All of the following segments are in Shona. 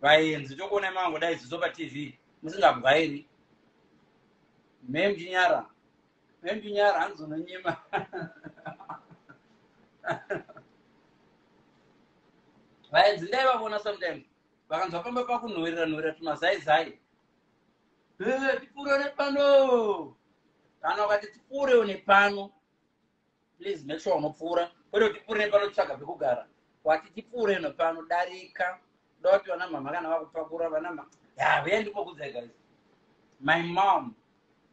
Vaenzi tokuona mango dai Ziso paTV musingabwairi. Memjinyara hanzononyima. Vaenzi dai vavona sometimes vakanzwa pamba pakunhorera tumazaizai. Tipfuure nepano. Kana ukati tipfuure nepano, please make sure unopfuura. Kwete kuti tipfuure nepano tsvaga pekugara. Wati tipfuure nepano darika. Doti vana mama kana vakupakura vana mama. Ya, vaya ndipokudza guys. My mom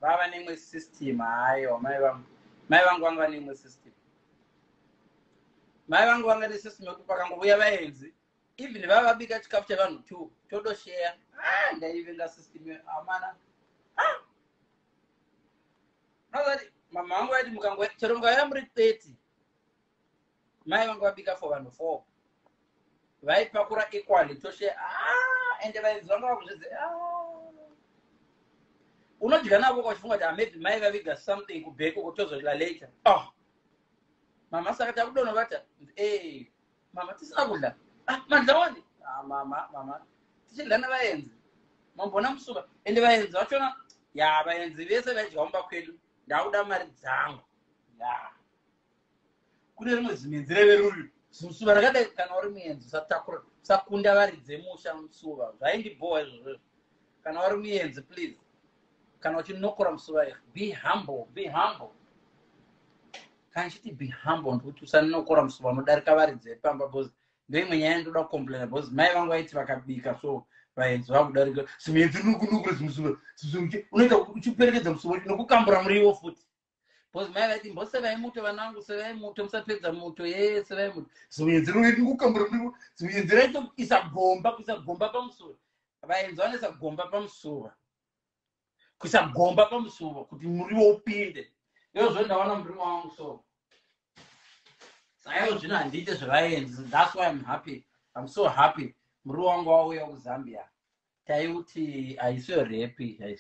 vava nemwe system hayo mai vangu. Mai vangu vanga nemwe system. Mai vangu vanga ne system yokuti pakangovuya vaenzi, even vavabika chikafu chevanhu 2 totoshare. Ndaivenga system amana. Nozati mama vangu vati mukangwe chero mukauya muri 30. Mai vangu vabika for vanhu 4. Vaipakura equally toshare. Ende vaenzi vanga vakuzvidze. Unodya navo kwachifunga kuti maybe mai vaviga something kubheko kutozodya later. Mama saka takudona vata. Mama tisina kudya. Mandla wani? Mama. Tichidya navaenzi. Mambona musuva. Ende vaenzi vachona ya vaenzi vese vaidya umba kwedu. Ndauda mari dzangu. Ya. Kune rimwe zimenzire veruri. Musuva rakadai kana uri muenzi usatakura. Usakunda varidze musha musuva. Zvaindibhowa izvozvo. Kana uri muenzi please. Kana uchinokora musuva be humble. Kana chiti be humble ndokuti usanokora musuva unodarika varidze pamba because ndoimwe nyaya ndoda kucomplaina because mai vangu vaiti vakabika so vaenzi vakudarika simuenzi nokunokora zimusuva unoita uchiperekedza musuva nokukambura muriwo futi because mai vaiti mbosevai muto vanangu sevai muto musapedza muto sevai muto simuenzi noiti nokukambura muriwo simuenzi raito isa gomba pamusuva vaenzi vanoisa gomba pamusuva kuisa gomba pamusuva kuti muriwo upinde izvo ndawana muriwo wangu so saka zvino handiite zvevaenzi. That's why I'm so happy muriwo wangu wauya kuzambia taiuti haisiyo repi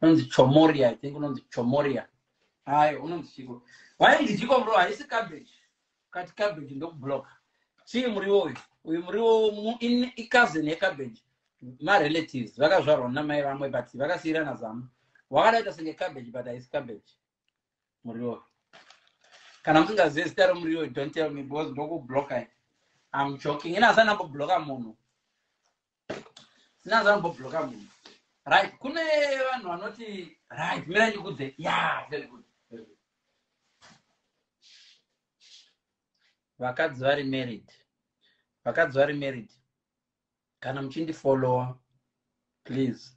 unonzi chomoria. I think unonzi chomoria. Ayo unonzi chiko wainzi chiko muriwo haisi cabbage kati cabbage ndokubloka chii muriwo uyu muriwo icousin yecabbage marelatives vakazvarwa namai vamwe but vakasiyirana zama wakadaita senge cabbage but haisi cabbage muriwo. Kana musingazivi zita romuriwo don't tell me because ndokubloka. I'm joking. Ina sana mbobloka munhu. Right, kune vanhu vanoti right mira ndikudze. Yeah, very good. Vakadzi vari married. Kana muchindifollowa please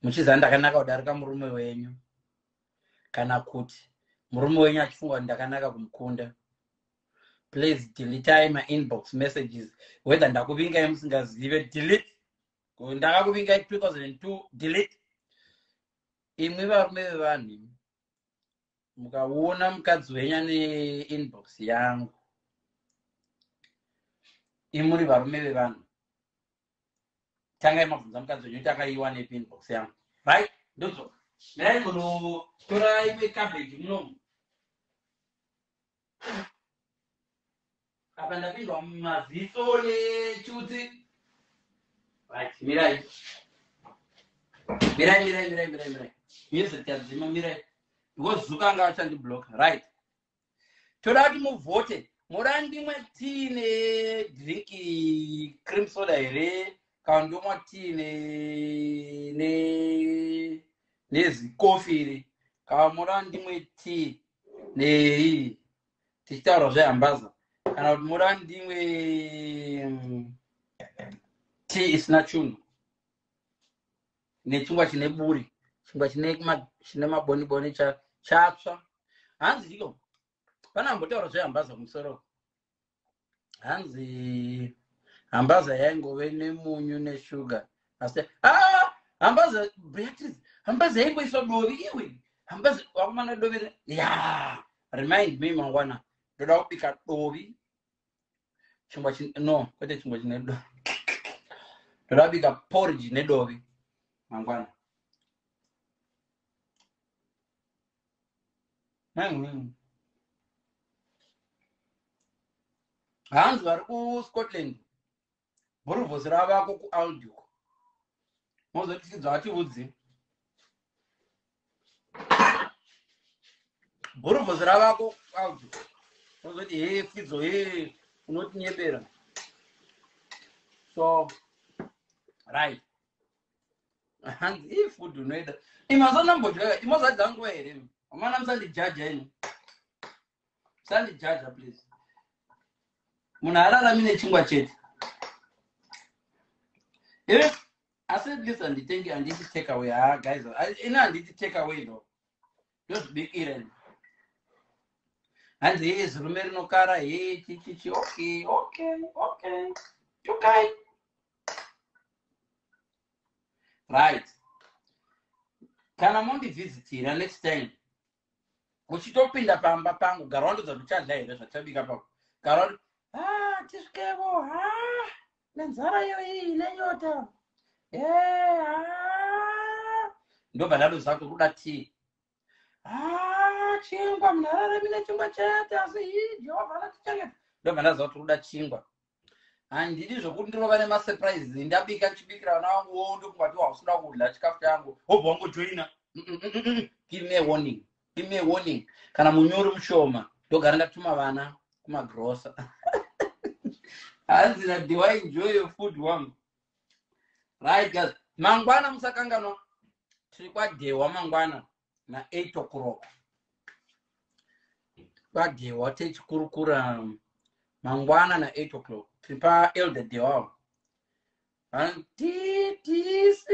muchiziva ndakanaka kudarika murume wenyu kana kuti murume wenyu achifunga ndakanaka kumukunda, please delete my inbox messages. Whether ndakuvingai musingazive delete, ndakakuvingai 2002 delete. Imwe varume vevanhu mukaona mukadzi wenyu ane inbox yangu, imuri varume vevanhu, tangai mabvunza mukadzi wenyu kuti akaiwana inbox yangu. Right? Ndozo mirai munotora imwe cabbage munomu. Apa ndapindwa mumaziso nechuti. Right, mirai. Yes, tadzima mirai. Because Zukanga achandiblock. Right. Toda kuti muvote. Murandi mwati drink cream soda here. Kana ndomwa tea nezi coffee here. Kana murandi mwati tichitaura zvehambaza. Kana kuti murandi tea isina chunhu. Nechingwa chine buri. Chingwa chine maboni chatsva. Hanzi chiko. Pana mbotaura zvehambaza kumusoro. Hanzi hambaza yaingove nemunyu neshuga. Asi hambaza Beatrice, hambaza yaingoiswa dovi iwe. Hambaza wakumana dovi. Ya, remind me mangwana. Ndoda kubika dovi. Chingwa kwete chingwa chine dovi. Ndoda kubika porridge nedovi mangwana. Hanzi vari kuScotland bhuruvhosera vako kuaudio mozotikidzwa vachivudzi bhuruvhosera vako kuaudio mozoti he fidzo he unotinyebera. So right hanzi ifood unoida imazonambodya imozadza nguva here amana musandijaja ino musandijaja please. Munhu ararami nechingwa chete. If I said this and handiti take away, guys, ina handiti take away though. Just big Iran. And he is rume rinokara he chichichi okay. Right. Kana mondivhizitira next time uchitopinda pamba pangu gara wandodza kuti uchadya here zvachabika pako. Gara wandi tisvikevo nenzara iyo nenyota ndobva ndadoziva kuti kuda tii. Chingwa munhu ararami nechingwa chete asi jehovha anatichengeta. Ndobva ndaziva kuti kuda chingwa. Handidi zvokuti ndinova nemasurprises ndabika ndichibikira vana vangu ndokungati hausida kudya chikafu changu wobva wangojoina. Give me a warning. Kana munyori mushoma ndogara ndatuma vana kumagrosa. Hanzi do I enjoy your food wangu. Right guys, mangwana musakanganwa tiri kwadewa mangwana na 8 o'clock. Kwadewa tichikurukura mangwana na 8 o'clock. Tiri pa Elder Dewa. And TTC